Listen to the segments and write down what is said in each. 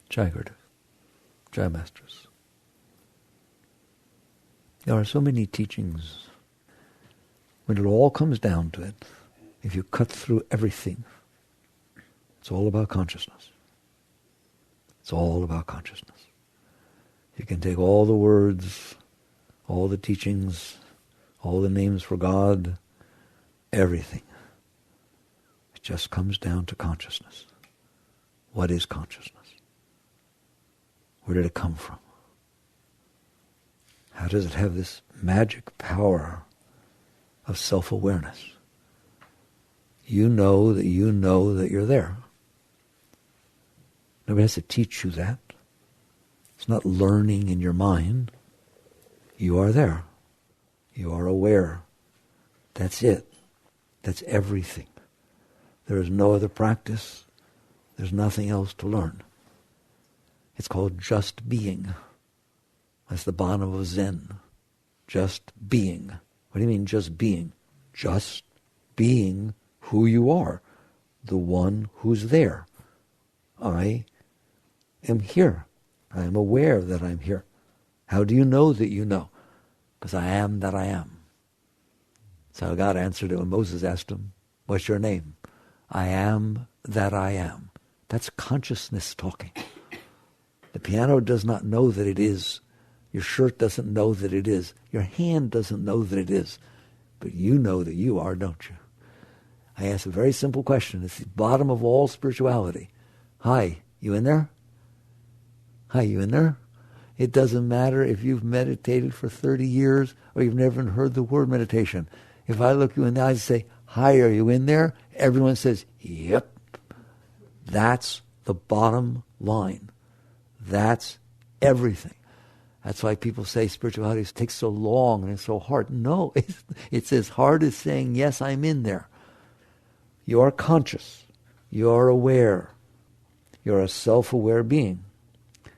Jai Gurudev. Jai Masters. There are so many teachings. When it all comes down to it, if you cut through everything, it's all about consciousness. It's all about consciousness. You can take all the words, all the teachings, all the names for God, everything. It just comes down to consciousness. What is consciousness? Where did it come from? How does it have this magic power of self-awareness? You know that you're there. Nobody has to teach you that. It's not learning in your mind. You are there. You are aware. That's it. That's everything. There is no other practice. There's nothing else to learn. It's called just being. That's the bottom of Zen. Just being. What do you mean just being? Just being who you are. The one who's there. I am here. I am aware that I'm here. How do you know that you know? Because I am that I am. That's how God answered it when Moses asked him, what's your name? I am that I am. That's consciousness talking. The piano does not know that it is. Your shirt doesn't know that it is. Your hand doesn't know that it is. But you know that you are, don't you? I ask a very simple question. It's the bottom of all spirituality. Hi, you in there? Hi, you in there? It doesn't matter if you've meditated for 30 years or you've never even heard the word meditation. If I look you in the eyes and say, hi, are you in there? Everyone says, yep. That's the bottom line. That's everything. That's why people say spirituality takes so long and it's so hard. No, it's as hard as saying, yes, I'm in there. You are conscious. You are aware. You're a self-aware being.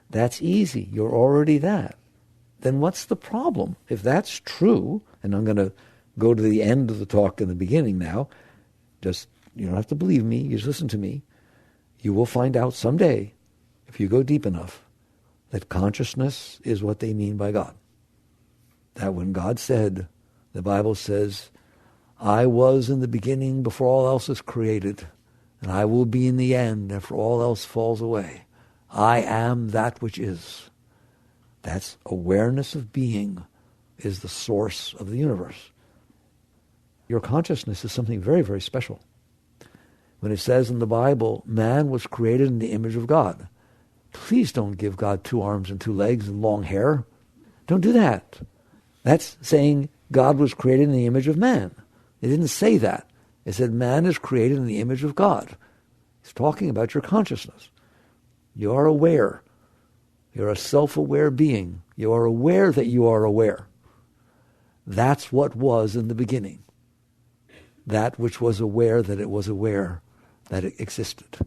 That's easy. You're already that. Then what's the problem? If that's true, and I'm going to go to the end of the talk in the beginning now, just, you don't have to believe me, you just listen to me. You will find out someday, if you go deep enough, that consciousness is what they mean by God. That when God said, the Bible says, I was in the beginning before all else is created, and I will be in the end after all else falls away. I am that which is. That's awareness of being is the source of the universe. Your consciousness is something very, very special. When it says in the Bible, man was created in the image of God. Please don't give God 2 arms and 2 legs and long hair. Don't do that. That's saying God was created in the image of man. It didn't say that. It said man is created in the image of God. It's talking about your consciousness. You are aware. You're a self-aware being. You are aware that you are aware. That's what was in the beginning. That which was aware that it was aware that it existed.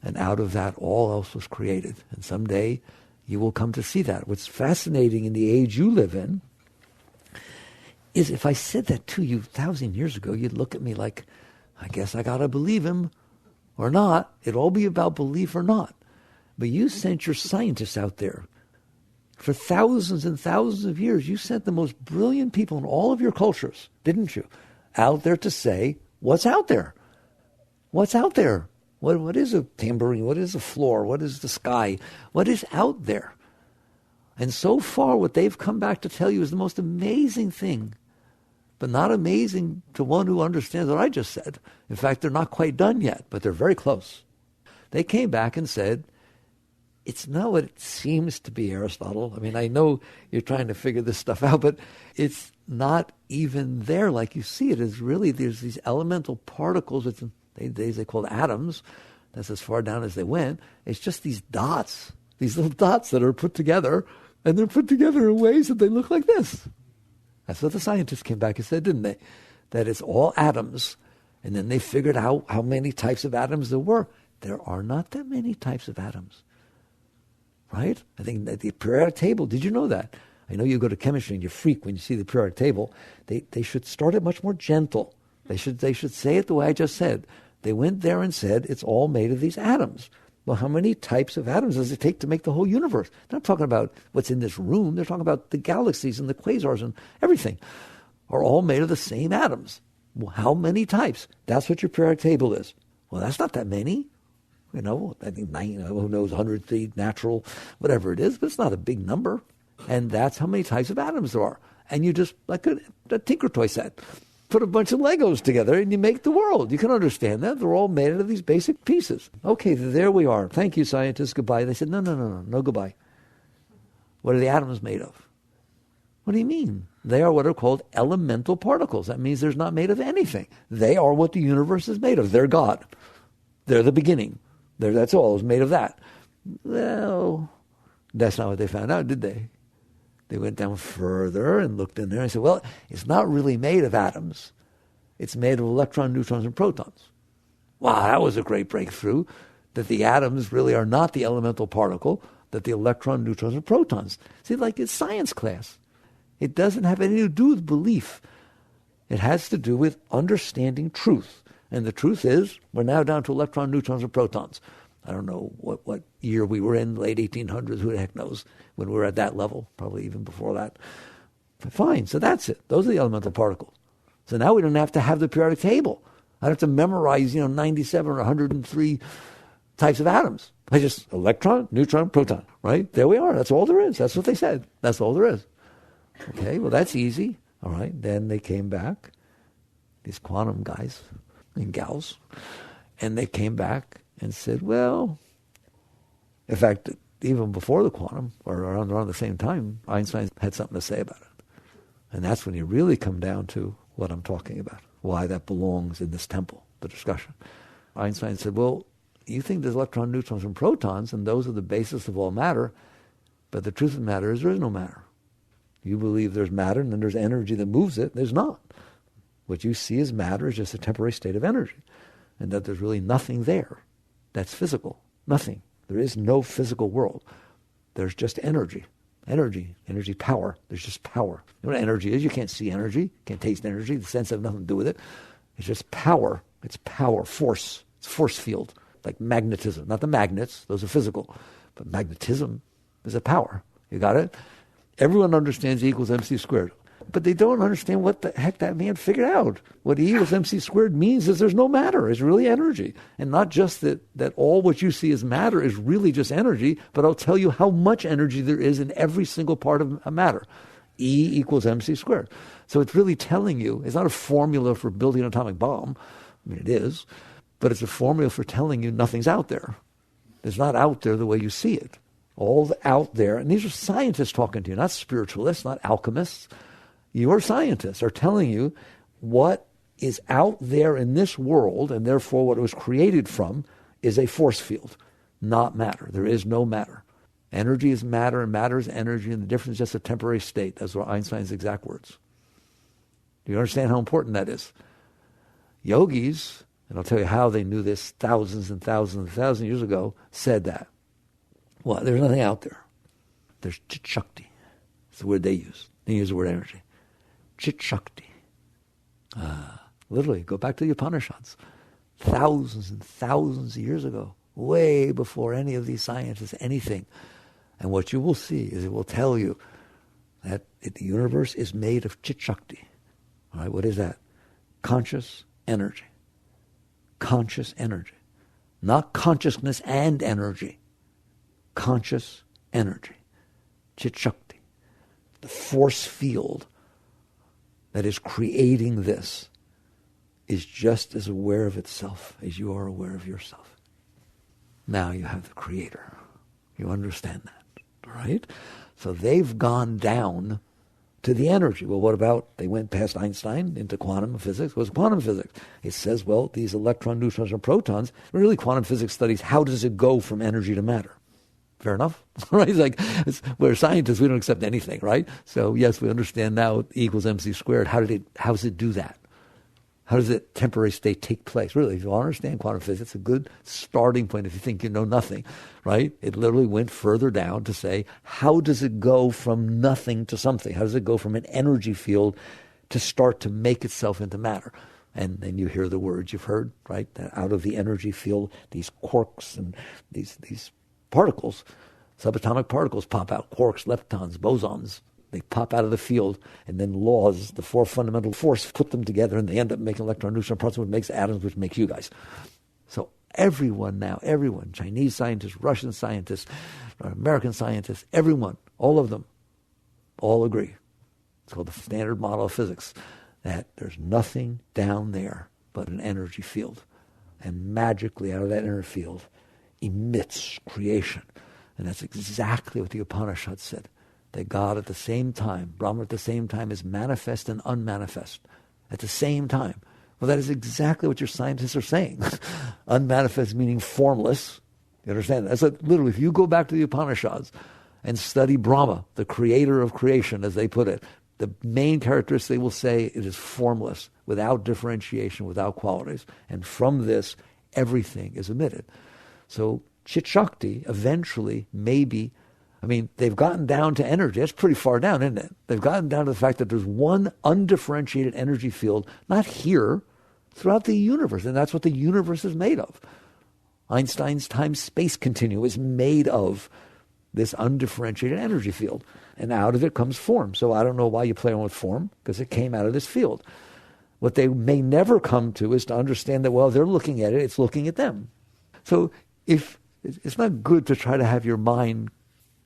And out of that, all else was created. And someday, you will come to see that. What's fascinating in the age you live in is if I said that to you 1,000 years ago, you'd look at me like, I guess I got to believe him or not. It'd all be about belief or not. But you sent your scientists out there. For thousands and thousands of years, you sent the most brilliant people in all of your cultures, didn't you? Out there to say, what's out there? What's out there? What is a tambourine? What is a floor? What is the sky? What is out there? And so far, what they've come back to tell you is the most amazing thing, but not amazing to one who understands what I just said. In fact, they're not quite done yet, but they're very close. They came back and said, it's not what it seems to be, Aristotle. I mean, I know you're trying to figure this stuff out, but it's not even there like you see it. It's really, there's these elemental particles, they called atoms. That's as far down as they went. It's just these dots, these little dots that are put together, and they're put together in ways that they look like this. That's what the scientists came back and said, didn't they? That it's all atoms. And then they figured out how many types of atoms there were. There are not that many types of atoms. Right? I think that the periodic table, did you know that? I know you go to chemistry and you freak when you see the periodic table. They should start it much more gentle. They should say it the way I just said. They went there and said it's all made of these atoms. Well, how many types of atoms does it take to make the whole universe? They're not talking about what's in this room. They're talking about the galaxies and the quasars and everything are all made of the same atoms. Well, how many types? That's what your periodic table is. Well, that's not that many. I think who knows, 103 natural, whatever it is, but it's not a big number. And that's how many types of atoms there are. And you just, like a Tinker Toy set, put a bunch of Legos together and you make the world. You can understand that. They're all made out of these basic pieces. Okay, there we are. Thank you, scientists. Goodbye. They said, no goodbye. What are the atoms made of? What do you mean? They are what are called elemental particles. That means they're not made of anything. They are what the universe is made of. They're God. They're the beginning. That's all. It was made of that. Well, that's not what they found out, did they? They went down further and looked in there and said, well, it's not really made of atoms. It's made of electrons, neutrons, and protons. Wow, that was a great breakthrough, that the atoms really are not the elemental particle, that the electron, neutrons, and protons. See, like it's science class. It doesn't have anything to do with belief. It has to do with understanding truth. And the truth is, we're now down to electrons, neutrons, and protons. I don't know what year we were in, late 1800s, who the heck knows, when we were at that level, probably even before that. But fine, so that's it. Those are the elemental particles. So now we don't have to have the periodic table. I don't have to memorize, 97 or 103 types of atoms. I just electron, neutron, proton, right? There we are. That's all there is. That's what they said. That's all there is. Okay, well, that's easy. All right, then they came back, these quantum guys and gals, and they came back and said, well, in fact, even before the quantum, or around the same time, Einstein had something to say about it. And that's when you really come down to what I'm talking about, why that belongs in this temple, the discussion. Einstein said, well, you think there's electrons, neutrons, and protons, and those are the basis of all matter, but the truth of the matter is there is no matter. You believe there's matter, and then there's energy that moves it. There's not. What you see as matter is just a temporary state of energy, and that there's really nothing there that's physical. Nothing. There is no physical world. There's just energy. Energy, power. There's just power. You know what energy is? You can't see energy, can't taste energy. The sense has nothing to do with it. It's just power. It's power, force. It's force field, like magnetism. Not the magnets, those are physical. But magnetism is a power. You got it? Everyone understands E equals MC squared. But they don't understand what the heck that man figured out. What E equals MC squared means is there's no matter. It's really energy. And not just that all what you see as matter is really just energy, but I'll tell you how much energy there is in every single part of a matter. E equals MC squared. So it's really telling you, it's not a formula for building an atomic bomb. I mean, it is. But it's a formula for telling you nothing's out there. It's not out there the way you see it. All out there, and these are scientists talking to you, not spiritualists, not alchemists. Your scientists are telling you what is out there in this world, and therefore what it was created from, is a force field, not matter. There is no matter. Energy is matter, and matter is energy, and the difference is just a temporary state. Those were Einstein's exact words. Do you understand how important that is? Yogis, and I'll tell you how they knew this thousands and thousands and thousands of years ago, said that. Well, there's nothing out there. There's Chit Shakti. It's the word they use. They use the word energy. Chit Shakti. Literally, go back to the Upanishads. Thousands and thousands of years ago, way before any of these scientists, anything. And what you will see is it will tell you that the universe is made of Chit Shakti. All right, what is that? Conscious energy. Conscious energy. Not consciousness and energy. Conscious energy, Chit Shakti, the force field that is creating this is just as aware of itself as you are aware of yourself. Now you have the creator. You understand that, all right? So they've gone down to the energy. Well, what about, they went past Einstein into quantum physics. What's quantum physics? It says, well, these electrons, neutrons, and protons, really quantum physics studies, how does it go from energy to matter? Fair enough, right? We're scientists, we don't accept anything, right? So yes, we understand now E equals MC squared. How does it do that? How does that temporary state take place? Really, if you understand quantum physics, it's a good starting point if you think you know nothing, right? It literally went further down to say, how does it go from nothing to something? How does it go from an energy field to start to make itself into matter? And then you hear the words you've heard, right? That out of the energy field, these quarks and these particles, subatomic particles pop out, quarks, leptons, bosons. They pop out of the field, and then laws, the four fundamental force, put them together, and they end up making electron, neutron, proton, which makes atoms, which makes you guys. So everyone, Chinese scientists, Russian scientists, American scientists, everyone, all of them, all agree. It's called the standard model of physics, that there's nothing down there but an energy field. And magically out of that energy field emits creation. And that's exactly what the Upanishads said. That God at the same time, Brahma at the same time, is manifest and unmanifest. At the same time. Well, that is exactly what your scientists are saying. Unmanifest meaning formless. You understand? That's literally, if you go back to the Upanishads and study Brahma, the creator of creation, as they put it, the main characteristic they will say it is formless, without differentiation, without qualities. And from this, everything is emitted. So Chit Shakti eventually, maybe, they've gotten down to energy. That's pretty far down, isn't it? They've gotten down to the fact that there's one undifferentiated energy field, not here, throughout the universe. And that's what the universe is made of. Einstein's time-space continuum is made of this undifferentiated energy field. And out of it comes form. So I don't know why you play on with form, because it came out of this field. What they may never come to is to understand that, well, they're looking at it, it's looking at them. So if it's not good to try to have your mind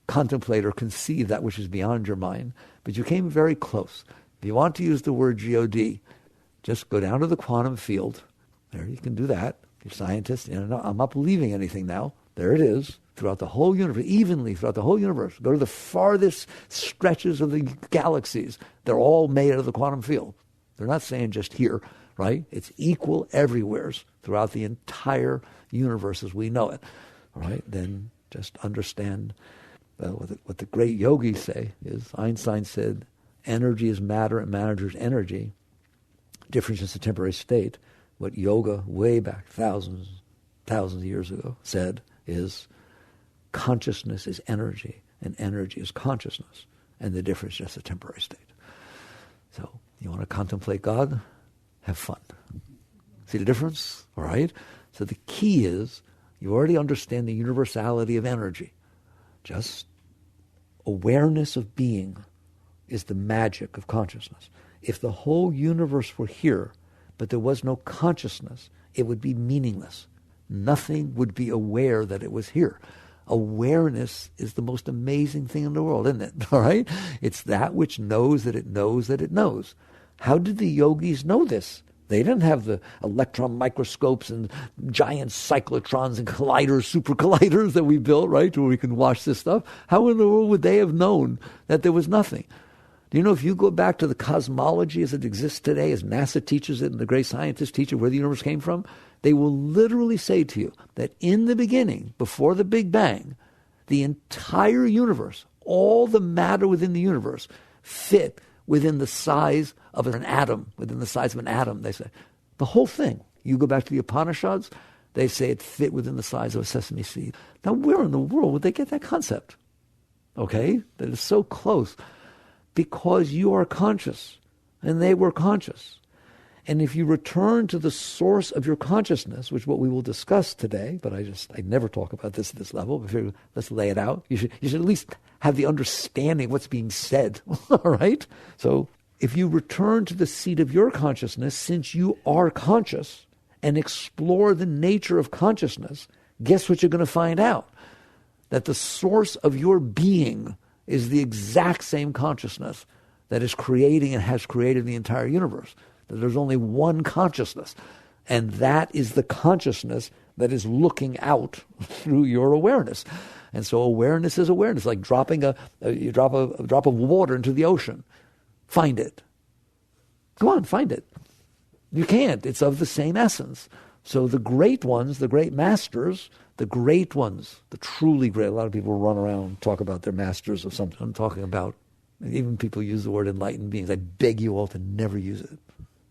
contemplate or conceive that which is beyond your mind, but you came very close. If you want to use the word God, just go down to the quantum field. There, you can do that. You're scientists. I'm not believing anything now. There it is, throughout the whole universe, evenly throughout the whole universe. Go to the farthest stretches of the galaxies. They're all made out of the quantum field. They're not saying just here, right? It's equal everywhere throughout the entire universe as we know it, all right? Then just understand what the great yogis say is, Einstein said, energy is matter and matter is energy. Difference is a temporary state. What yoga way back thousands of years ago said is consciousness is energy and energy is consciousness, and the difference is just a temporary state. So you want to contemplate God? Have fun. See the difference? All right? So the key is you already understand the universality of energy. Just awareness of being is the magic of consciousness. If the whole universe were here, but there was no consciousness, it would be meaningless. Nothing would be aware that it was here. Awareness is the most amazing thing in the world, isn't it? All right? It's that which knows that it knows that it knows. How did the yogis know this? They didn't have the electron microscopes and giant cyclotrons and colliders, super colliders that we built, right, where we can watch this stuff. How in the world would they have known that there was nothing? Do you know, if you go back to the cosmology as it exists today, as NASA teaches it and the great scientists teach it, where the universe came from, they will literally say to you that in the beginning, before the Big Bang, the entire universe, all the matter within the universe, fit within the size of an atom, within the size of an atom, they say. The whole thing. You go back to the Upanishads, they say it fit within the size of a sesame seed. Now, where in the world would they get that concept? Okay? That is so close. Because you are conscious, and they were conscious. And if you return to the source of your consciousness, which is what we will discuss today, but I never talk about this at this level. Let's lay it out. You should at least have the understanding of what's being said, all right? So if you return to the seat of your consciousness, since you are conscious, and explore the nature of consciousness, guess what you're going to find out? That the source of your being is the exact same consciousness that is creating and has created the entire universe. That there's only one consciousness, and that is the consciousness that is looking out through your awareness. And so awareness is awareness, like dropping you drop a drop of water into the ocean. Find it. Go on, find it. You can't. It's of the same essence. So the great ones, the great masters, the great ones, the truly great, a lot of people run around and talk about their masters of something. I'm talking about, even people use the word enlightened beings. I beg you all to never use it.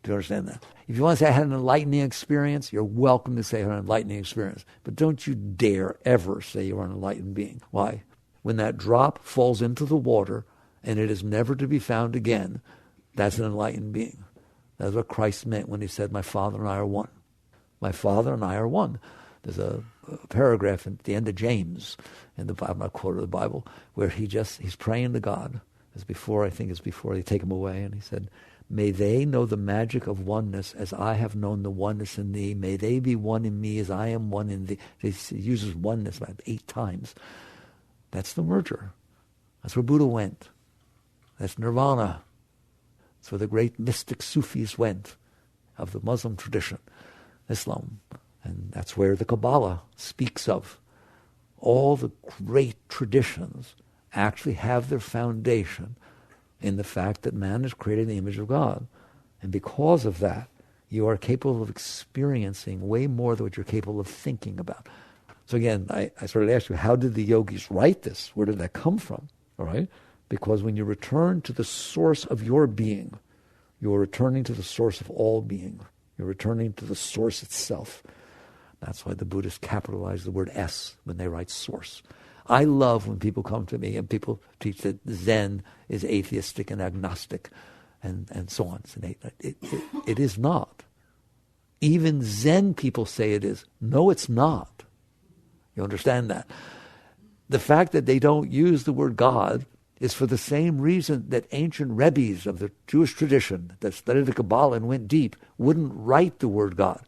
Do you understand that? If you want to say I had an enlightening experience, you're welcome to say I had an enlightening experience. But don't you dare ever say you are an enlightened being. Why? When that drop falls into the water and it is never to be found again, that's an enlightened being. That's what Christ meant when he said, my Father and I are one. My Father and I are one. There's a paragraph at the end of James, in the Bible, I'm not quoting the Bible, where he's praying to God. It's before they take him away, and he said, may they know the magic of oneness as I have known the oneness in thee. May they be one in me as I am one in thee. He uses oneness about 8 times. That's the merger. That's where Buddha went. That's nirvana. That's where the great mystic Sufis went of the Muslim tradition, Islam. And that's where the Kabbalah speaks of. All the great traditions actually have their foundation in the fact that man is created in the image of God. And because of that, you are capable of experiencing way more than what you're capable of thinking about. So again, I sort of asked you, how did the yogis write this? Where did that come from? All right? Because when you return to the source of your being, you're returning to the source of all being. You're returning to the source itself. That's why the Buddhists capitalize the word S when they write source. I love when people come to me and people teach that Zen is atheistic and agnostic and so on. It is not. Even Zen people say it is. No, it's not. You understand that? The fact that they don't use the word God is for the same reason that ancient rebbes of the Jewish tradition that studied the Kabbalah and went deep wouldn't write the word God.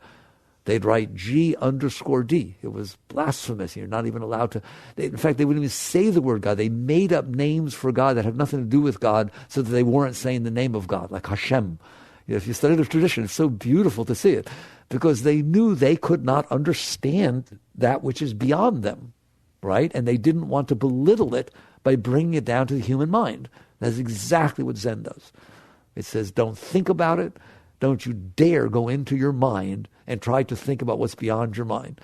They'd write G_D. It was blasphemous. You're not even allowed to. In fact, they wouldn't even say the word God. They made up names for God that have nothing to do with God so that they weren't saying the name of God, like Hashem. If you study the tradition, it's so beautiful to see it because they knew they could not understand that which is beyond them, right? And they didn't want to belittle it by bringing it down to the human mind. That's exactly what Zen does. It says, don't think about it. Don't you dare go into your mind and try to think about what's beyond your mind.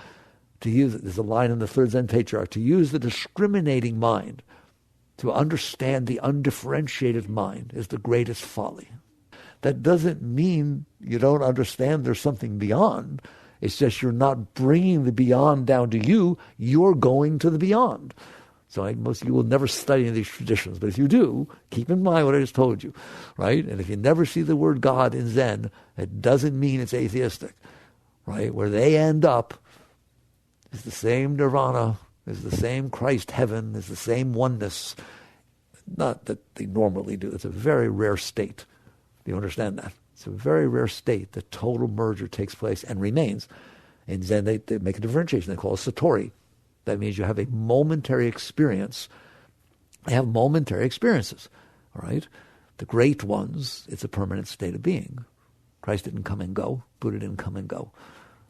There's a line in the third Zen patriarch, to use the discriminating mind, to understand the undifferentiated mind is the greatest folly. That doesn't mean you don't understand there's something beyond. It's just you're not bringing the beyond down to you. You're going to the beyond. So most of you will never study in these traditions, but if you do, keep in mind what I just told you, right? And if you never see the word God in Zen, it doesn't mean it's atheistic, right? Where they end up is the same nirvana, is the same Christ heaven, is the same oneness. Not that they normally do. It's a very rare state. Do you understand that? It's a very rare state that total merger takes place and remains. In Zen, they make a differentiation. They call it satori. That means you have a momentary experience. They have momentary experiences, all right? The great ones, it's a permanent state of being. Christ didn't come and go. Buddha didn't come and go.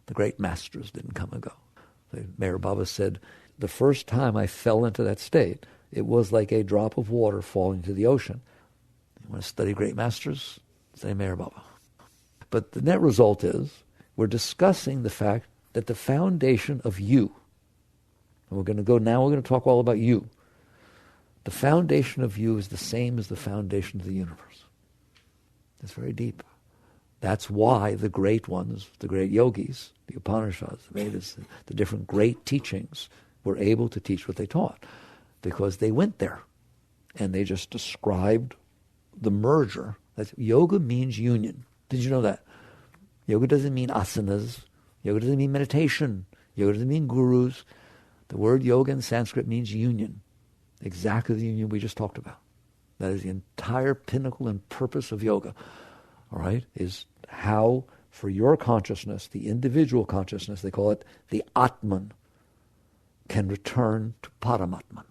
The great masters didn't come and go. Mayor Baba said, the first time I fell into that state, it was like a drop of water falling to the ocean. You want to study great masters? Say Mayor Baba. But the net result is, we're discussing the fact that the foundation of you, and we're going to talk all about you. The foundation of you is the same as the foundation of the universe. It's very deep. That's why the great ones, the great yogis, the Upanishads, the Vedas, the different great teachings were able to teach what they taught because they went there and they just described the merger. Yoga means union. Did you know that? Yoga doesn't mean asanas. Yoga doesn't mean meditation. Yoga doesn't mean gurus. The word yoga in Sanskrit means union. Exactly the union we just talked about. That is the entire pinnacle and purpose of yoga. All right? Is how, for your consciousness, the individual consciousness, they call it the Atman, can return to Paramatman.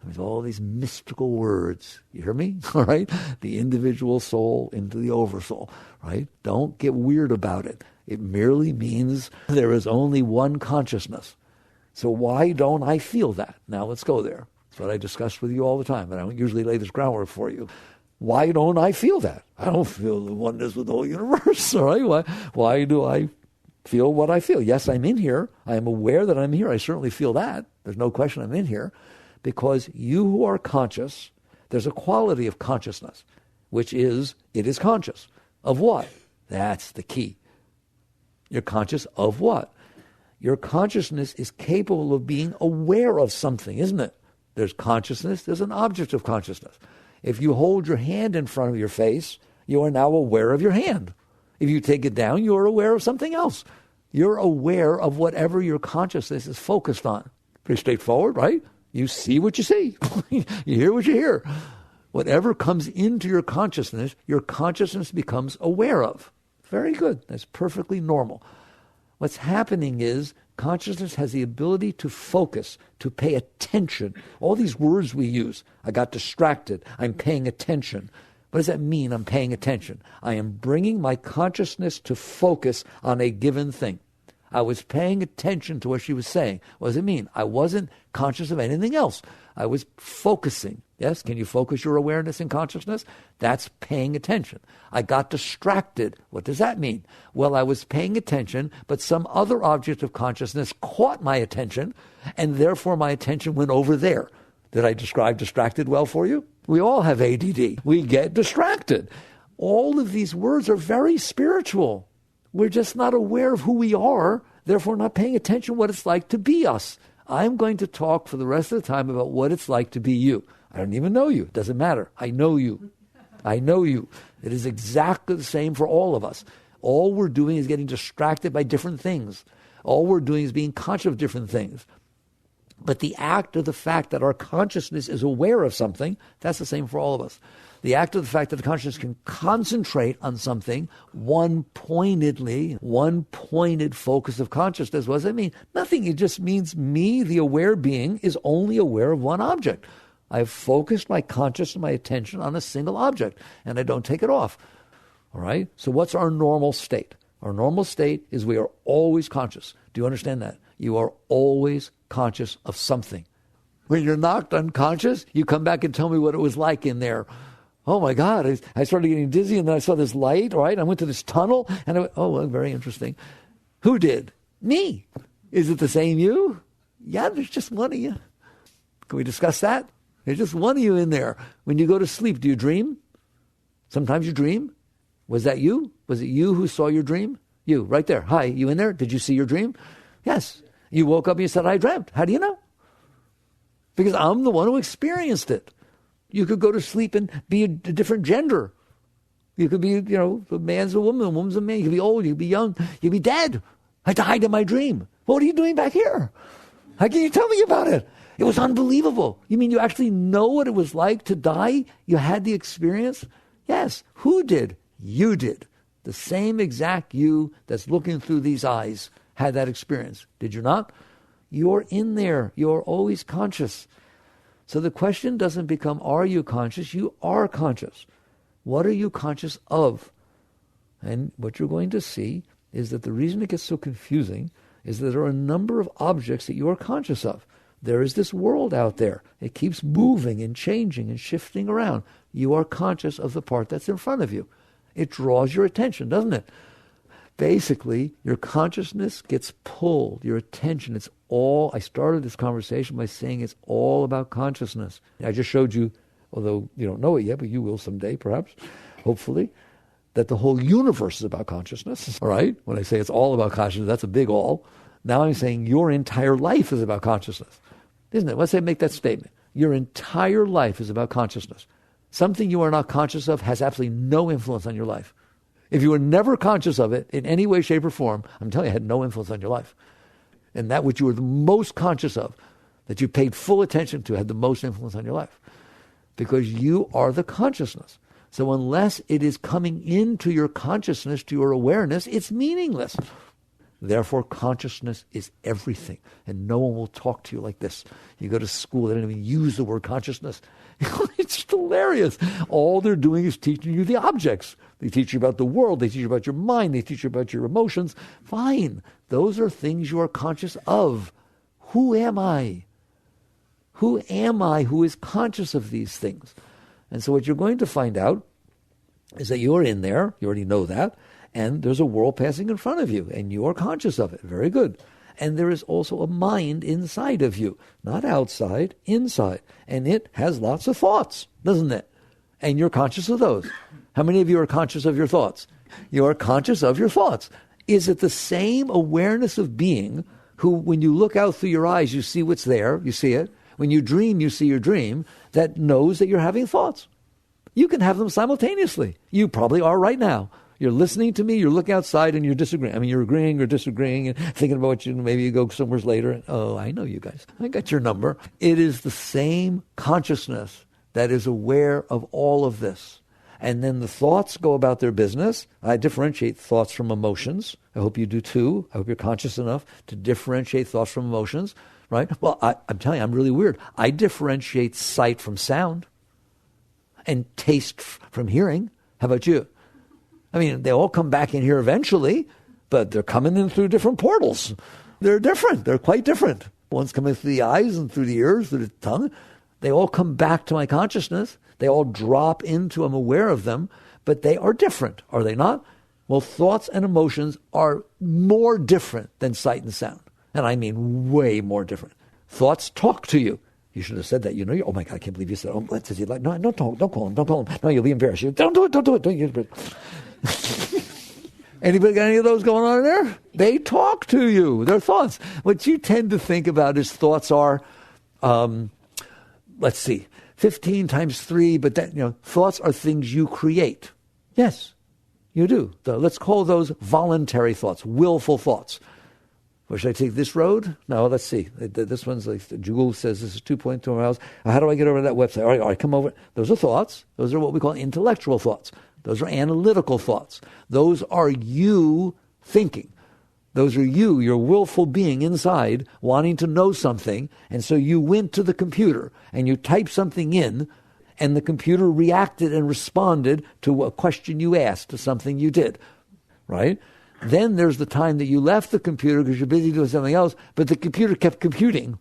There's all these mystical words. You hear me? All right? The individual soul into the oversoul. Right? Don't get weird about it. It merely means there is only one consciousness. So why don't I feel that? Now let's go there. That's what I discuss with you all the time, and I don't usually lay this groundwork for you. Why don't I feel that? I don't feel the oneness with the whole universe, all right? Why do I feel what I feel? Yes, I'm in here. I am aware that I'm here. I certainly feel that. There's no question I'm in here. Because you who are conscious, there's a quality of consciousness, which is, it is conscious. Of what? That's the key. You're conscious of what? Your consciousness is capable of being aware of something, isn't it? There's consciousness, there's an object of consciousness. If you hold your hand in front of your face, you are now aware of your hand. If you take it down, you're aware of something else. You're aware of whatever your consciousness is focused on. Pretty straightforward, right? You see what you see. You hear what you hear. Whatever comes into your consciousness becomes aware of. Very good. That's perfectly normal. What's happening is consciousness has the ability to focus, to pay attention. All these words we use. I got distracted. I'm paying attention. What does that mean, I'm paying attention? I am bringing my consciousness to focus on a given thing. I was paying attention to what she was saying. What does it mean? I wasn't conscious of anything else. I was focusing. Yes, can you focus your awareness and consciousness? That's paying attention. I got distracted. What does that mean? Well, I was paying attention, but some other object of consciousness caught my attention, and therefore my attention went over there. Did I describe distracted well for you? We all have ADD. We get distracted. All of these words are very spiritual. We're just not aware of who we are, therefore not paying attention to what it's like to be us. I'm going to talk for the rest of the time about what it's like to be you. I don't even know you. It doesn't matter. I know you. I know you. It is exactly the same for all of us. All we're doing is getting distracted by different things. All we're doing is being conscious of different things. But the act of the fact that our consciousness is aware of something, that's the same for all of us. The act of the fact that the consciousness can concentrate on something one-pointed focus of consciousness. What does that mean? Nothing. It just means me, the aware being, is only aware of one object. I've focused my consciousness and my attention on a single object, and I don't take it off. All right? So what's our normal state? Our normal state is we are always conscious. Do you understand that? You are always conscious of something. When you're knocked unconscious, you come back and tell me what it was like in there. Oh my God, I started getting dizzy and then I saw this light, right? I went to this tunnel and I went, oh, well, very interesting. Who did? Me. Is it the same you? Yeah, there's just one of you. Can we discuss that? There's just one of you in there. When you go to sleep, do you dream? Sometimes you dream. Was that you? Was it you who saw your dream? You, right there. Hi, you in there? Did you see your dream? Yes. You woke up and you said, I dreamt. How do you know? Because I'm the one who experienced it. You could go to sleep and be a different gender. You could be, a man's a woman, a woman's a man. You could be old, you could be young, you could be dead. I died in my dream. What are you doing back here? How can you tell me about it? It was unbelievable. You mean you actually know what it was like to die? You had the experience? Yes. Who did? You did. The same exact you that's looking through these eyes had that experience. Did you not? You're in there. You're always conscious. So the question doesn't become, are you conscious? You are conscious. What are you conscious of? And what you're going to see is that the reason it gets so confusing is that there are a number of objects that you are conscious of. There is this world out there. It keeps moving and changing and shifting around. You are conscious of the part that's in front of you. It draws your attention, doesn't it? Basically, your consciousness gets pulled, your attention, I started this conversation by saying it's all about consciousness. I just showed you, although you don't know it yet, but you will someday perhaps, hopefully, that the whole universe is about consciousness, all right? When I say it's all about consciousness, that's a big all. Now I'm saying your entire life is about consciousness, isn't it? Let's say make that statement. Your entire life is about consciousness. Something you are not conscious of has absolutely no influence on your life. If you were never conscious of it in any way, shape, or form, I'm telling you, it had no influence on your life. And that which you were the most conscious of, that you paid full attention to, had the most influence on your life. Because you are the consciousness. So unless it is coming into your consciousness, to your awareness, it's meaningless. Therefore, consciousness is everything. And no one will talk to you like this. You go to school, they don't even use the word consciousness. It's just hilarious. All they're doing is teaching you the objects. They teach you about the world. They teach you about your mind. They teach you about your emotions. Fine. Those are things you are conscious of. Who am I? Who am I who is conscious of these things? And so what you're going to find out is that you're in there. You already know that. And there's a world passing in front of you. And you are conscious of it. Very good. And there is also a mind inside of you. Not outside, inside. And it has lots of thoughts, doesn't it? And you're conscious of those. How many of you are conscious of your thoughts? You are conscious of your thoughts. Is it the same awareness of being who, when you look out through your eyes, you see what's there, you see it. When you dream, you see your dream, that knows that you're having thoughts. You can have them simultaneously. You probably are right now. You're listening to me, you're looking outside, and you're disagreeing. I mean, you're agreeing or disagreeing and thinking about what maybe you go somewhere later. And, oh, I know you guys. I got your number. It is the same consciousness that is aware of all of this. And then the thoughts go about their business. I differentiate thoughts from emotions. I hope you do too. I hope you're conscious enough to differentiate thoughts from emotions, right? Well, I'm telling you, I'm really weird. I differentiate sight from sound and taste from hearing. How about you? I mean, they all come back in here eventually, but they're coming in through different portals. They're different. They're quite different. One's coming through the eyes and through the ears, through the tongue. They all come back to my consciousness. They all drop into, I'm aware of them, but they are different, are they not? Well, thoughts and emotions are more different than sight and sound. And I mean way more different. Thoughts talk to you. You should have said that. You know, oh my God, I can't believe you said, oh, does he like, no, don't talk, don't call him, don't call him. No, you'll be embarrassed. Don't do it, don't do it, don't get it. Anybody got any of those going on in there? They talk to you. They're thoughts. What you tend to think about is thoughts are, let's see, 15 times 3, but that, thoughts are things you create. Yes, you do. Let's call those voluntary thoughts, willful thoughts. Or should I take this road? No, let's see. This one's like, Google says this is 2.2 miles. How do I get over to that website? All right, come over. Those are thoughts. Those are what we call intellectual thoughts. Those are analytical thoughts. Those are you thinking. Those are you, your willful being inside, wanting to know something. And so you went to the computer and you typed something in, and the computer reacted and responded to a question you asked, to something you did, right? Then there's the time that you left the computer because you're busy doing something else, but the computer kept computing,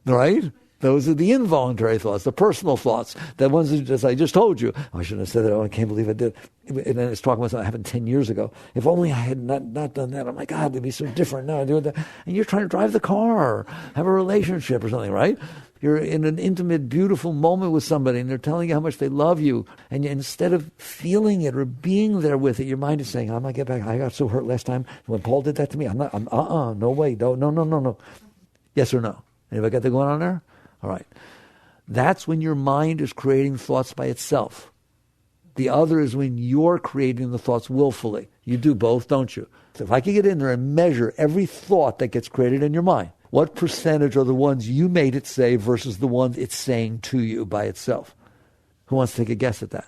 right? Those are the involuntary thoughts, the personal thoughts, the ones that, as I just told you, oh, I shouldn't have said that, oh, I can't believe I did. And then it's talking about something that happened 10 years ago. If only I had not done that, oh my God, it'd be so different now. I do that. And you're trying to drive the car, have a relationship or something, right? You're in an intimate, beautiful moment with somebody and they're telling you how much they love you. And instead of feeling it or being there with it, your mind is saying, I'm going to get back. I got so hurt last time when Paul did that to me. No way. No. Yes or no? Anybody got that going on there? All right. That's when your mind is creating thoughts by itself. The other is when you're creating the thoughts willfully. You do both, don't you? So if I could get in there and measure every thought that gets created in your mind, what percentage are the ones you made it say versus the ones it's saying to you by itself? Who wants to take a guess at that?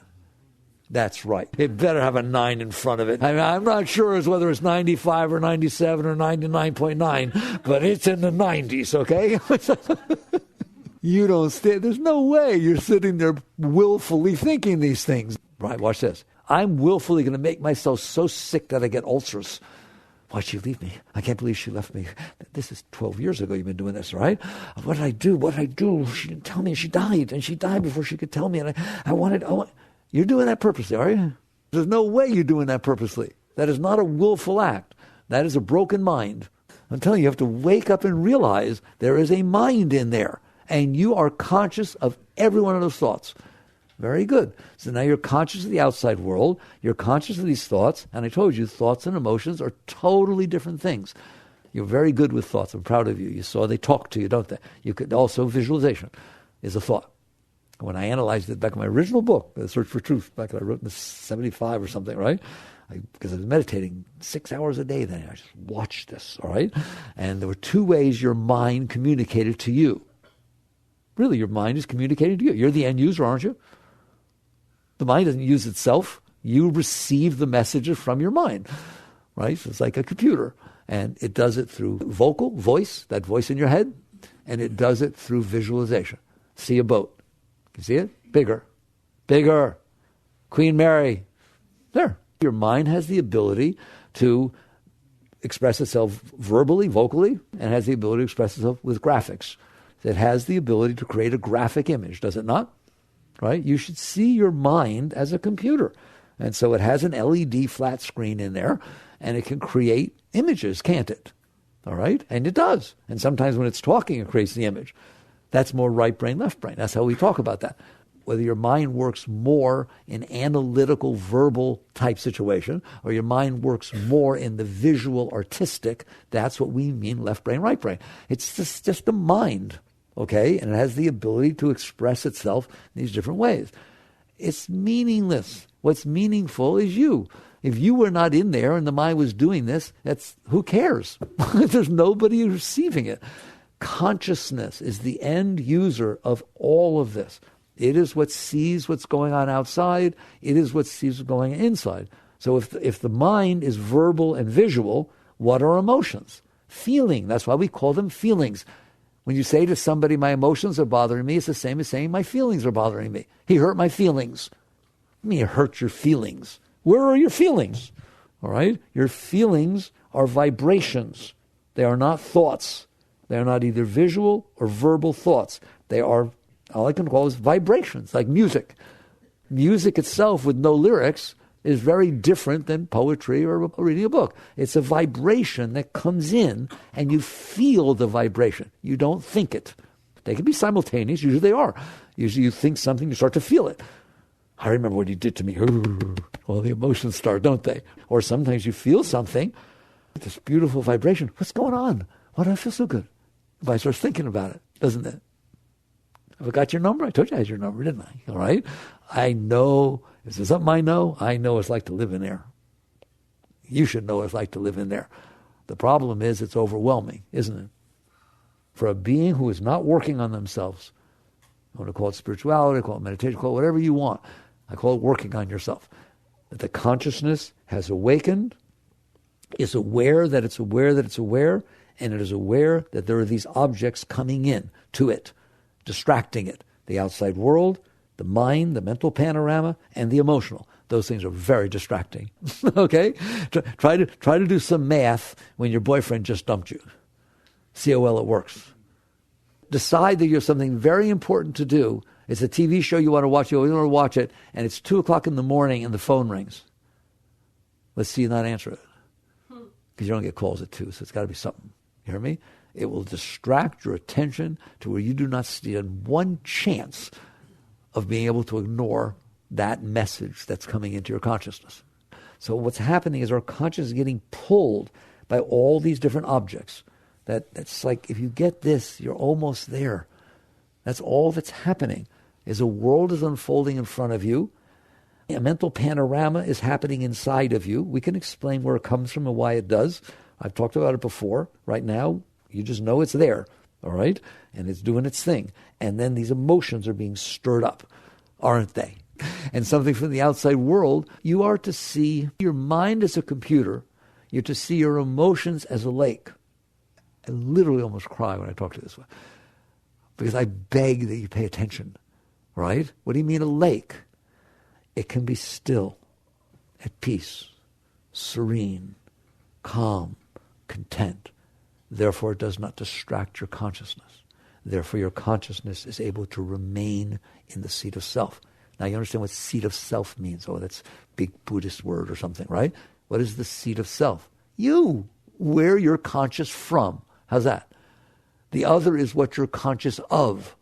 That's right. It better have a 9 in front of it. I mean, I'm not sure as whether it's 95 or 97 or 99.9, but it's in the 90s, okay? You don't stay. There's no way you're sitting there willfully thinking these things. Right, watch this. I'm willfully going to make myself so sick that I get ulcers. Why'd she leave me? I can't believe she left me. This is 12 years ago you've been doing this, right? What did I do? She didn't tell me. She died, and she died before she could tell me. And I wanted. You're doing that purposely, are you? There's no way you're doing that purposely. That is not a willful act. That is a broken mind. I'm telling you, you have to wake up and realize there is a mind in there. And you are conscious of every one of those thoughts. Very good. So now you're conscious of the outside world. You're conscious of these thoughts. And I told you, thoughts and emotions are totally different things. You're very good with thoughts. I'm proud of you. You saw they talk to you, don't they? You could also, visualization is a thought. When I analyzed it back in my original book, The Search for Truth, back when I wrote in 75 or something, right? Because I was meditating 6 hours a day then. I just watched this, all right? And there were 2 ways your mind communicated to you. Really, your mind is communicating to you. You're the end user, aren't you? The mind doesn't use itself. You receive the messages from your mind, right? So it's like a computer. And it does it through voice, that voice in your head, and it does it through visualization. See a boat. You see it? Bigger. Queen Mary. There. Your mind has the ability to express itself verbally, vocally, and has the ability to express itself with graphics. It has the ability to create a graphic image, does it not? Right? You should see your mind as a computer. And so it has an LED flat screen in there, and it can create images, can't it? All right? And it does. And sometimes when it's talking, it creates the image. That's more right brain, left brain. That's how we talk about that. Whether your mind works more in analytical, verbal type situation, or your mind works more in the visual, artistic, that's what we mean left brain, right brain. It's just a mind. Okay, and it has the ability to express itself in these different ways. It's meaningless. What's meaningful is you. If you were not in there and the mind was doing this, who cares? There's nobody receiving it. Consciousness is the end user of all of this. It is what sees what's going on outside. It is what sees what's going on inside. So if the mind is verbal and visual, what are emotions? Feeling. That's why we call them feelings. When you say to somebody, my emotions are bothering me, it's the same as saying my feelings are bothering me. He hurt my feelings. I mean, he hurt your feelings. Where are your feelings? All right? Your feelings are vibrations. They are not thoughts. They are not either visual or verbal thoughts. They are, all I can call is vibrations, like music. Music itself with no lyrics is very different than poetry or reading a book. It's a vibration that comes in and you feel the vibration. You don't think it. They can be simultaneous. Usually they are. Usually you think something, you start to feel it. I remember what he did to me. All the emotions start, don't they? Or sometimes you feel something, this beautiful vibration. What's going on? Why do I feel so good? If I start thinking about it, doesn't it? Have I got your number? I told you I had your number, didn't I? All right? I know. Is there something I know? I know what it's like to live in there. You should know what it's like to live in there. The problem is it's overwhelming, isn't it? For a being who is not working on themselves, I want to call it spirituality, call it meditation, call it whatever you want. I call it working on yourself. That the consciousness has awakened, is aware that it's aware that it's aware, and it is aware that there are these objects coming in to it, distracting it. The outside world, the mind, the mental panorama, and the emotional. Those things are very distracting. Okay? Try to do some math when your boyfriend just dumped you. See how well it works. Decide that you have something very important to do. It's a TV show you want to watch, you always want to watch it, and it's 2 o'clock in the morning and the phone rings. Let's see you not answer it. Because you don't get calls at 2, so it's got to be something. You hear me? It will distract your attention to where you do not stand one chance of being able to ignore that message that's coming into your consciousness. So what's happening is our consciousness is getting pulled by all these different objects. That's like, if you get this, you're almost there. That's all that's happening, is a world is unfolding in front of you. A mental panorama is happening inside of you. We can explain where it comes from and why it does. I've talked about it before. Right now, you just know it's there, all right? And it's doing its thing. And then these emotions are being stirred up, aren't they? And something from the outside world, you are to see your mind as a computer. You're to see your emotions as a lake. I literally almost cry when I talk to you this way, because I beg that you pay attention, right? What do you mean a lake? It can be still, at peace, serene, calm, content. Therefore, it does not distract your consciousness. Therefore, your consciousness is able to remain in the seat of self. Now, you understand what seat of self means. Oh, that's a big Buddhist word or something, right? What is the seat of self? You, where you're conscious from. How's that? The other is what you're conscious of.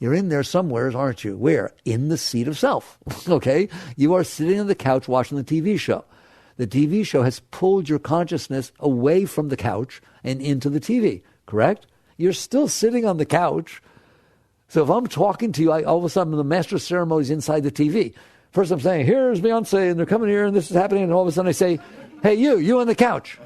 You're in there somewhere, aren't you? Where? In the seat of self. Okay? You are sitting on the couch watching the TV show. The TV show has pulled your consciousness away from the couch and into the TV, correct? You're still sitting on the couch. So if I'm talking to you, all of a sudden the master of ceremonies inside the TV. First I'm saying, here's Beyonce, and they're coming here, and this is happening, and all of a sudden I say, hey, you on the couch.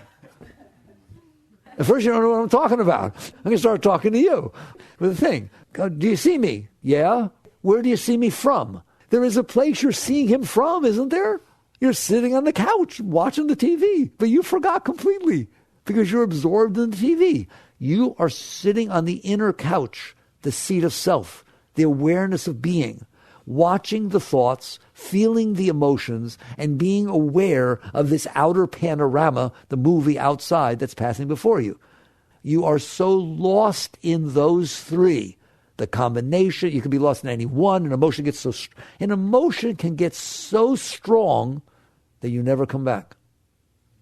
At first you don't know what I'm talking about. I'm going to start talking to you. But the thing, do you see me? Yeah. Where do you see me from? There is a place you're seeing him from, isn't there? You're sitting on the couch watching the TV, but you forgot completely because you're absorbed in the TV. You are sitting on the inner couch, the seat of self, the awareness of being, watching the thoughts, feeling the emotions, and being aware of this outer panorama, the movie outside that's passing before you. You are so lost in those three. The combination, you can be lost in any one. An emotion can get so strong that you never come back.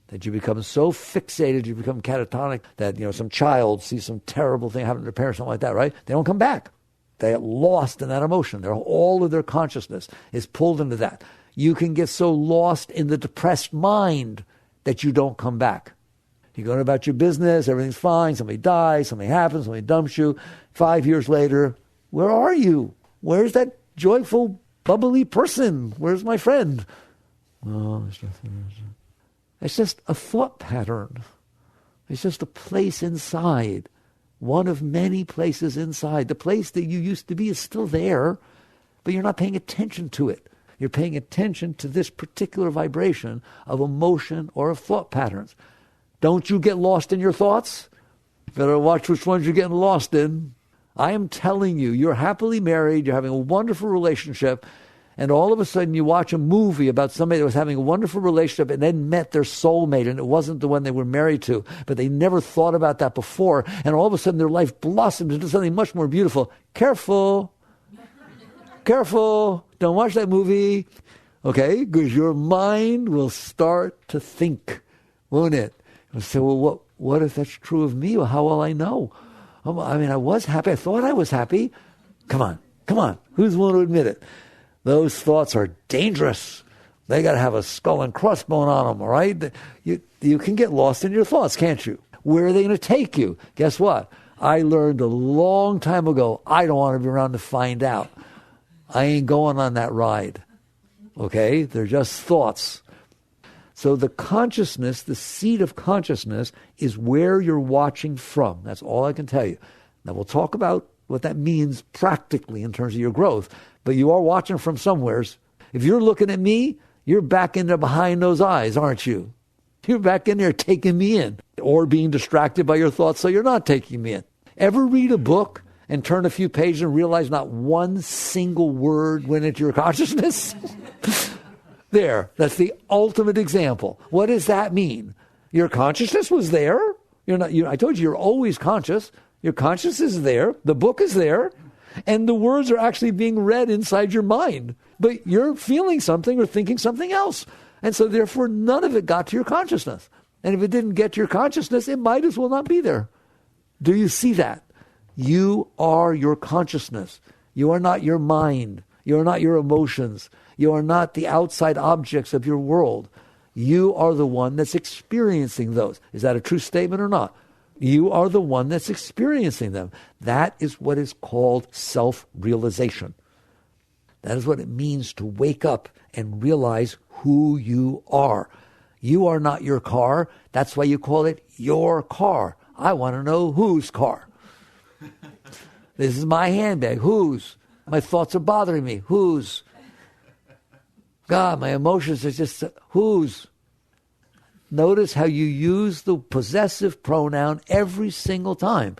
That you become so fixated, you become catatonic, that some child sees some terrible thing happen to their parents, something like that, right? They don't come back. They get lost in that emotion. All of their consciousness is pulled into that. You can get so lost in the depressed mind that you don't come back. You're going about your business, everything's fine, somebody dies, something happens, somebody dumps you. 5 years later, where are you? Where's that joyful, bubbly person? Where's my friend? Oh, it's just a thought pattern. It's just a place inside. One of many places inside. The place that you used to be is still there, but you're not paying attention to it. You're paying attention to this particular vibration of emotion or of thought patterns. Don't you get lost in your thoughts? Better watch which ones you're getting lost in. I am telling you, you're happily married, you're having a wonderful relationship, and all of a sudden you watch a movie about somebody that was having a wonderful relationship and then met their soulmate, and it wasn't the one they were married to, but they never thought about that before, and all of a sudden their life blossoms into something much more beautiful. Careful. Careful. Don't watch that movie. Okay? Because your mind will start to think, won't it? You'll say, well, what if that's true of me? Well, how will I know? I mean, I was happy. I thought I was happy. Come on. Who's willing to admit it? Those thoughts are dangerous. They got to have a skull and crossbone on them, all right? You can get lost in your thoughts, can't you? Where are they going to take you? Guess what? I learned a long time ago, I don't want to be around to find out. I ain't going on that ride, okay? They're just thoughts. So the consciousness, the seat of consciousness, is where you're watching from. That's all I can tell you. Now we'll talk about what that means practically in terms of your growth. But you are watching from somewheres. If you're looking at me, you're back in there behind those eyes, aren't you? You're back in there taking me in. Or being distracted by your thoughts so you're not taking me in. Ever read a book and turn a few pages and realize not one single word went into your consciousness? There, that's the ultimate example. What does that mean? Your consciousness was there. I told you, you're always conscious. Your consciousness is there. The book is there. And the words are actually being read inside your mind. But you're feeling something or thinking something else. And so therefore, none of it got to your consciousness. And if it didn't get to your consciousness, it might as well not be there. Do you see that? You are your consciousness. You are not your mind. You are not your emotions. You are not the outside objects of your world. You are the one that's experiencing those. Is that a true statement or not? You are the one that's experiencing them. That is what is called self-realization. That is what it means to wake up and realize who you are. You are not your car. That's why you call it your car. I want to know whose car. This is my handbag. Whose? My thoughts are bothering me. Whose? God, my emotions are just whose? Notice how you use the possessive pronoun every single time.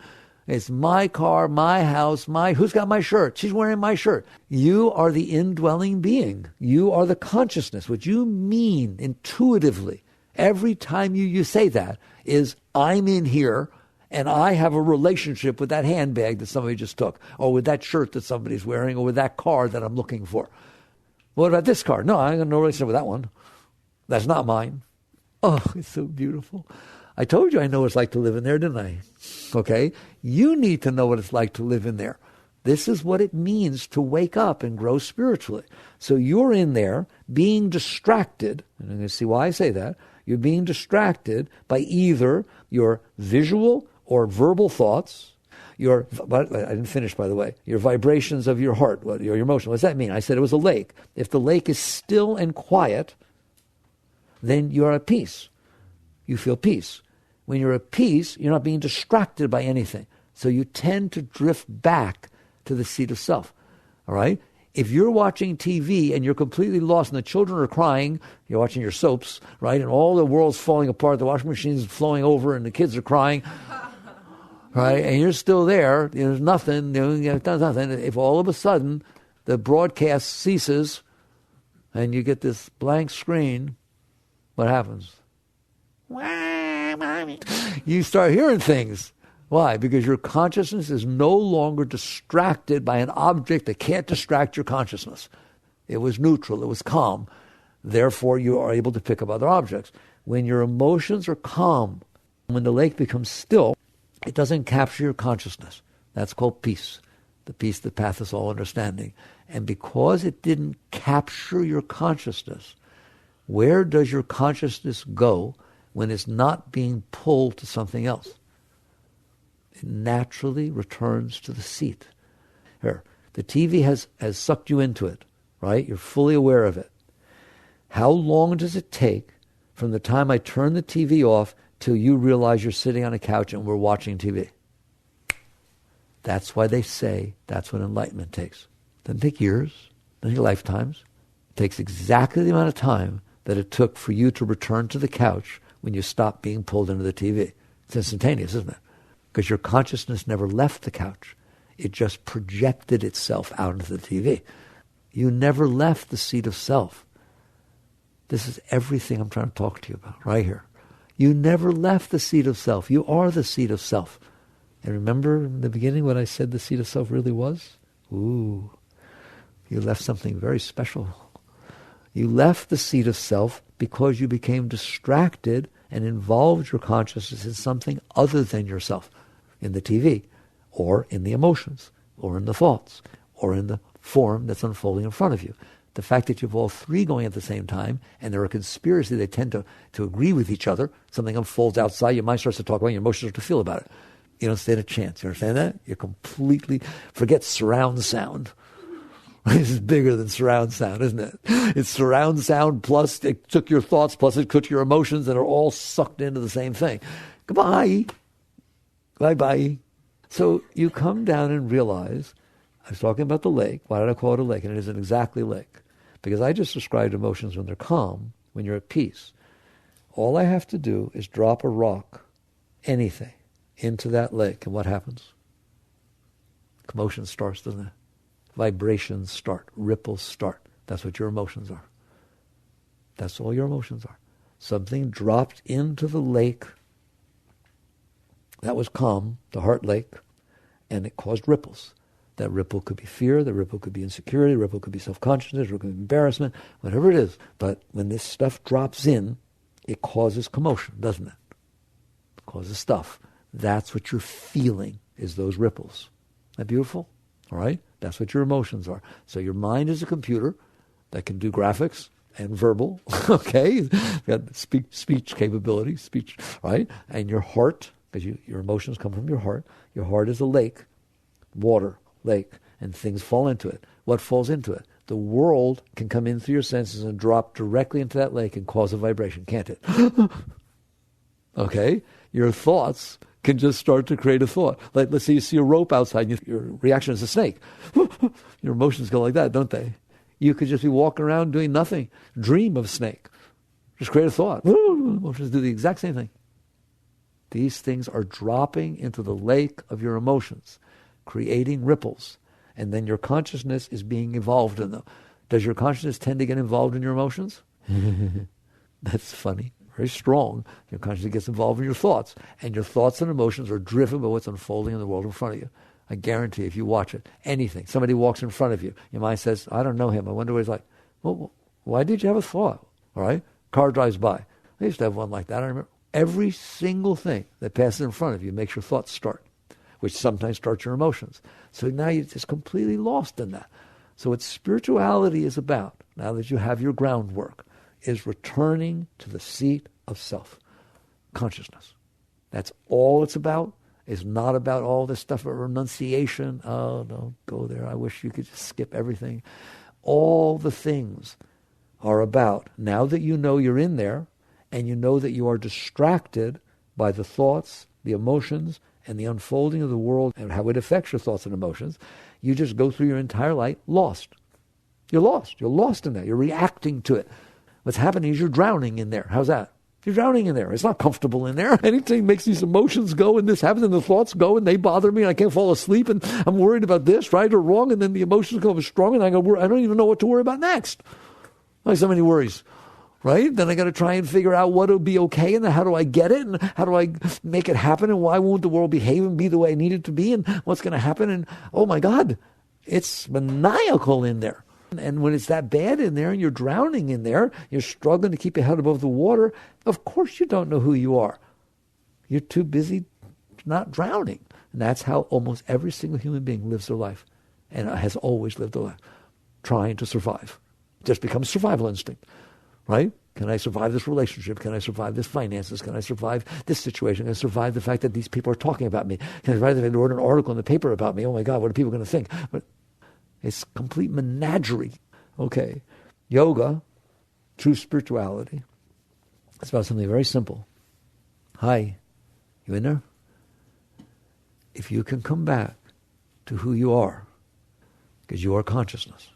It's my car, my house, who's got my shirt? She's wearing my shirt. You are the indwelling being. You are the consciousness. What you mean intuitively every time you say that is, I'm in here and I have a relationship with that handbag that somebody just took, or with that shirt that somebody's wearing, or with that car that I'm looking for. What about this car? No, I have no relationship with that one. That's not mine. Oh, it's so beautiful. I told you I know what it's like to live in there, didn't I? Okay? You need to know what it's like to live in there. This is what it means to wake up and grow spiritually. So you're in there being distracted, and I'm going to see why I say that. You're being distracted by either your visual or verbal thoughts, I didn't finish, by the way, your vibrations of your heart, your emotion. What does that mean? I said it was a lake. If the lake is still and quiet, then you're at peace. You feel peace. When you're at peace, you're not being distracted by anything. So you tend to drift back to the seat of self. All right? If you're watching TV and you're completely lost and the children are crying, you're watching your soaps, right? And all the world's falling apart, the washing machine's flowing over and the kids are crying, right? And you're still there, there's nothing, you've done nothing. If all of a sudden the broadcast ceases and you get this blank screen, what happens? You start hearing things. Why? Because your consciousness is no longer distracted by an object that can't distract your consciousness. It was neutral. It was calm. Therefore, you are able to pick up other objects. When your emotions are calm, when the lake becomes still, it doesn't capture your consciousness. That's called peace. The peace that passeth all understanding. And because it didn't capture your consciousness, where does your consciousness go when it's not being pulled to something else? It naturally returns to the seat. Here, the TV has sucked you into it, right? You're fully aware of it. How long does it take from the time I turn the TV off till you realize you're sitting on a couch and we're watching TV? That's why they say that's what enlightenment takes. Doesn't take years, doesn't take lifetimes. It takes exactly the amount of time that it took for you to return to the couch when you stopped being pulled into the TV. It's instantaneous, isn't it? Because your consciousness never left the couch. It just projected itself out into the TV. You never left the seat of self. This is everything I'm trying to talk to you about right here. You never left the seat of self. You are the seat of self. And remember in the beginning what I said the seat of self really was? Ooh, you left something very special. You left the seat of self because you became distracted and involved your consciousness in something other than yourself, in the TV, or in the emotions, or in the thoughts, or in the form that's unfolding in front of you. The fact that you have all three going at the same time, and they're a conspiracy, they tend to agree with each other. Something unfolds outside, your mind starts to talk about it, your emotions start to feel about it. You don't stand a chance. You understand that? You completely forget surround sound. This is bigger than surround sound, isn't it? It's surround sound plus it took your thoughts, plus it took your emotions, and are all sucked into the same thing. Goodbye. Bye-bye. So you come down and realize, I was talking about the lake. Why did I call it a lake? And it isn't exactly a lake. Because I just described emotions when they're calm, when you're at peace. All I have to do is drop a rock, anything, into that lake, and what happens? Commotion starts, doesn't it? Vibrations start, ripples start. That's what your emotions are. That's all your emotions are. Something dropped into the lake that was calm, the heart lake, and it caused ripples. That ripple could be fear, the ripple could be insecurity, the ripple could be self-consciousness, it could be embarrassment, whatever it is. But when this stuff drops in, it causes commotion, doesn't it? It causes stuff. That's what you're feeling, is those ripples. Isn't that beautiful? All right? That's what your emotions are. So your mind is a computer that can do graphics and verbal, okay? You've got speech capability, speech, right? And your heart, because your emotions come from your heart. Your heart is a lake, water, lake, and things fall into it. What falls into it? The world can come in through your senses and drop directly into that lake and cause a vibration, can't it? Okay? Your thoughts can just start to create a thought. Like, let's say you see a rope outside, and your reaction is a snake. Your emotions go like that, don't they? You could just be walking around doing nothing. Dream of snake. Just create a thought. Emotions do the exact same thing. These things are dropping into the lake of your emotions, creating ripples, and then your consciousness is being involved in them. Does your consciousness tend to get involved in your emotions? That's funny. Very strong. Your consciousness gets involved in your thoughts, and your thoughts and emotions are driven by what's unfolding in the world in front of you. I guarantee if you watch it, anything, somebody walks in front of you, your mind says, I don't know him, I wonder what he's like. Well, why did you have a thought? All right? Car drives by. I used to have one like that, I remember. Every single thing that passes in front of you makes your thoughts start, which sometimes starts your emotions. So now you're just completely lost in that. So what spirituality is about, now that you have your groundwork, is returning to the seat of self, consciousness. That's all it's about. It's not about all this stuff of renunciation. Oh, don't go there. I wish you could just skip everything. All the things are about, now that you know you're in there, and you know that you are distracted by the thoughts, the emotions, and the unfolding of the world and how it affects your thoughts and emotions, you just go through your entire life lost. You're lost. You're lost in that. You're reacting to it. What's happening is you're drowning in there. How's that? You're drowning in there. It's not comfortable in there. Anything makes these emotions go, and this happens, and the thoughts go, and they bother me, and I can't fall asleep, and I'm worried about this, right or wrong, and then the emotions go strong, and I don't even know what to worry about next. I have so many worries. Right? Then I got to try and figure out what will be okay, and then how do I get it, and how do I make it happen, and why won't the world behave and be the way I need it to be, and what's going to happen, and oh my God, it's maniacal in there. And when it's that bad in there, and you're drowning in there, you're struggling to keep your head above the water, of course you don't know who you are. You're too busy not drowning. And that's how almost every single human being lives their life, and has always lived their life, trying to survive. It just becomes survival instinct. Right? Can I survive this relationship? Can I survive this finances? Can I survive this situation? Can I survive the fact that these people are talking about me? Can I survive the fact that they wrote an article in the paper about me? Oh my God, what are people going to think? But it's complete menagerie. Okay. Yoga True spirituality is about something very simple. Hi, you in there? If you can come back to who you are, because you are consciousness.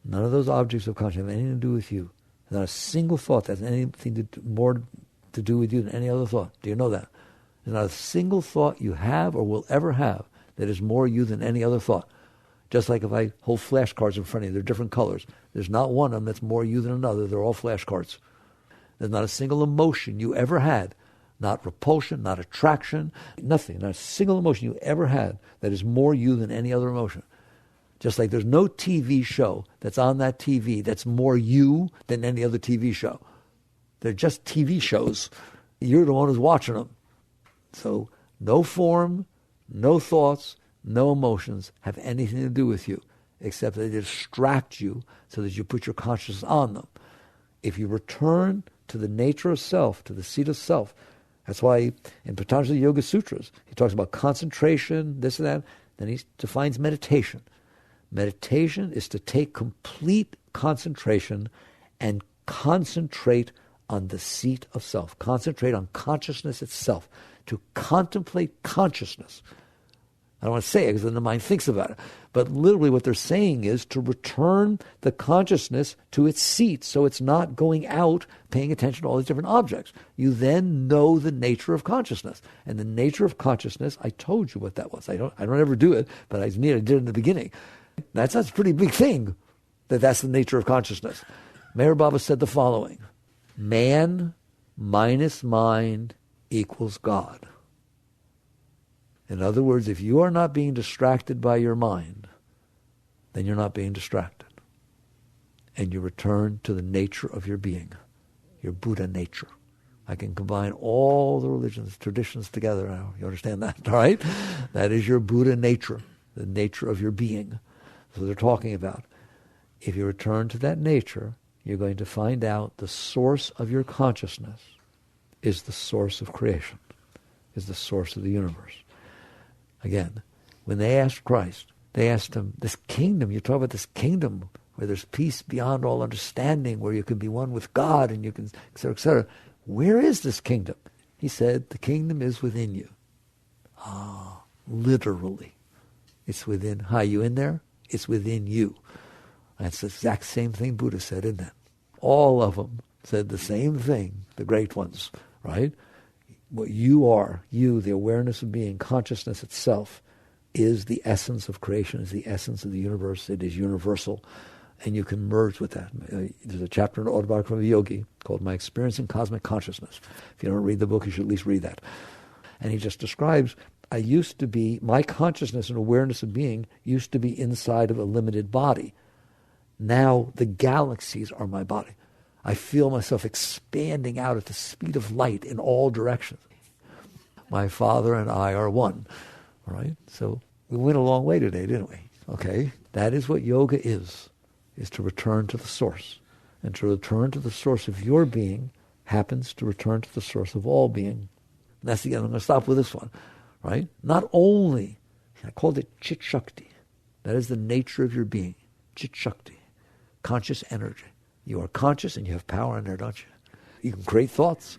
None of those objects of consciousness have anything to do with you. There's not a single thought that has anything more to do with you than any other thought. Do you know that? There's not a single thought you have or will ever have that is more you than any other thought. Just like if I hold flashcards in front of you, they're different colors. There's not one of them that's more you than another. They're all flashcards. There's not a single emotion you ever had, not repulsion, not attraction, nothing, not a single emotion you ever had that is more you than any other emotion. Just like there's no TV show that's on that TV that's more you than any other TV show. They're just TV shows. You're the one who's watching them. So no form, no thoughts, no emotions have anything to do with you except that they distract you so that you put your consciousness on them. If you return to the nature of self, to the seat of self, that's why in Patanjali Yoga Sutras, he talks about concentration, this and that. Then he defines meditation. Meditation is to take complete concentration and concentrate on the seat of self. Concentrate on consciousness itself. To contemplate consciousness. I don't want to say it because then the mind thinks about it. But literally what they're saying is to return the consciousness to its seat so it's not going out paying attention to all these different objects. You then know the nature of consciousness. And the nature of consciousness, I told you what that was. I don't ever do it, but I did it in the beginning. That's a pretty big thing, that's the nature of consciousness. Meher Baba said the following: man minus mind equals God. In other words, if you are not being distracted by your mind, then you're not being distracted. And you return to the nature of your being, your Buddha nature. I can combine all the religions, traditions together now. You understand that, all right? That is your Buddha nature, the nature of your being. So they're talking about. If you return to that nature, you're going to find out the source of your consciousness is the source of creation, is the source of the universe. Again, when they asked Christ, they asked him, this kingdom, you talk about this kingdom where there's peace beyond all understanding, where you can be one with God and you can, et cetera, et cetera. Where is this kingdom? He said, the kingdom is within you. Literally. It's within. Hi, you in there? It's within you. That's the exact same thing Buddha said, isn't it? All of them said the same thing, the great ones, right? What you are, you, the awareness of being, consciousness itself, is the essence of creation, is the essence of the universe. It is universal, and you can merge with that. There's a chapter in the Autobiography of a Yogi called My Experience in Cosmic Consciousness. If you don't read the book, you should at least read that. And he just describes, my consciousness and awareness of being used to be inside of a limited body. Now the galaxies are my body. I feel myself expanding out at the speed of light in all directions. My Father and I are one. All right? So we went a long way today, didn't we? Okay? That is what yoga is to return to the source. And to return to the source of your being happens to return to the source of all being. And that's the end. I'm going to stop with this one. Right? Not only, I called it Chit Shakti. That is the nature of your being. Chit Shakti. Conscious energy. You are conscious and you have power in there, don't you? You can create thoughts.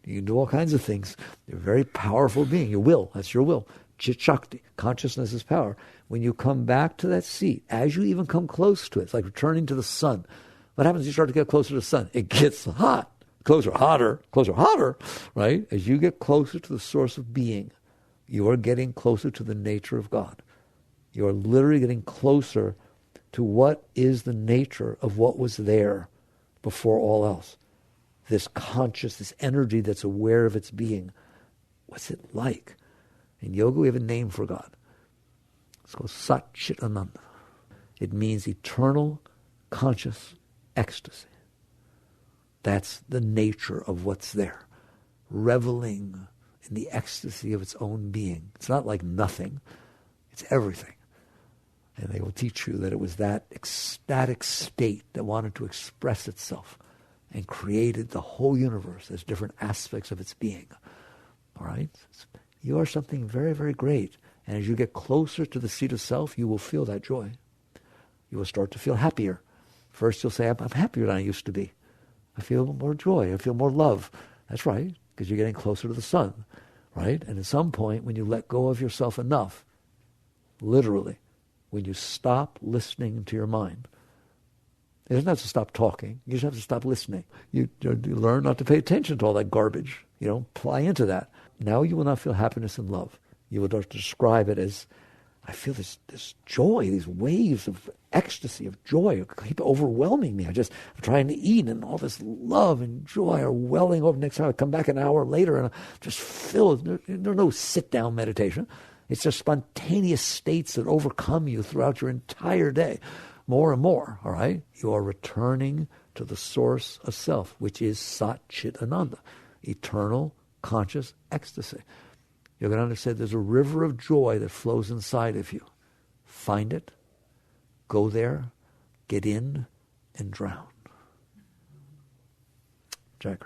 You can do all kinds of things. You're a very powerful being. Your will, that's your will. Chit Shakti. Consciousness is power. When you come back to that seat, as you even come close to it, it's like returning to the sun. What happens when you start to get closer to the sun? It gets hot. Closer, hotter, right? As you get closer to the source of being, you are getting closer to the nature of God. You are literally getting closer to what is the nature of what was there before all else. This conscious, this energy that's aware of its being. What's it like? In yoga, we have a name for God. It's called Sat Chit Ananda. It means eternal, conscious ecstasy. That's the nature of what's there. Reveling in the ecstasy of its own being. It's not like nothing. It's everything. And they will teach you that it was that ecstatic state that wanted to express itself and created the whole universe as different aspects of its being. All right? You are something very, very great. And as you get closer to the seat of self, you will feel that joy. You will start to feel happier. First you'll say, I'm happier than I used to be. I feel more joy. I feel more love. That's right, because you're getting closer to the sun, right? And at some point, when you let go of yourself enough, literally, when you stop listening to your mind, it doesn't have to stop talking. You just have to stop listening. You learn not to pay attention to all that garbage. You don't ply into that. Now you will not feel happiness and love. You will start to describe it as, I feel this joy, these waves of ecstasy, of joy keep overwhelming me. I'm trying to eat, and all this love and joy are welling over. Next time I come back an hour later and I'm just filled. There's no sit-down meditation. It's just spontaneous states that overcome you throughout your entire day. More and more, all right? You are returning to the source of self, which is Sat Chit Ananda, eternal conscious ecstasy. You're going to understand there's a river of joy that flows inside of you. Find it, go there, get in, and drown. Jagged.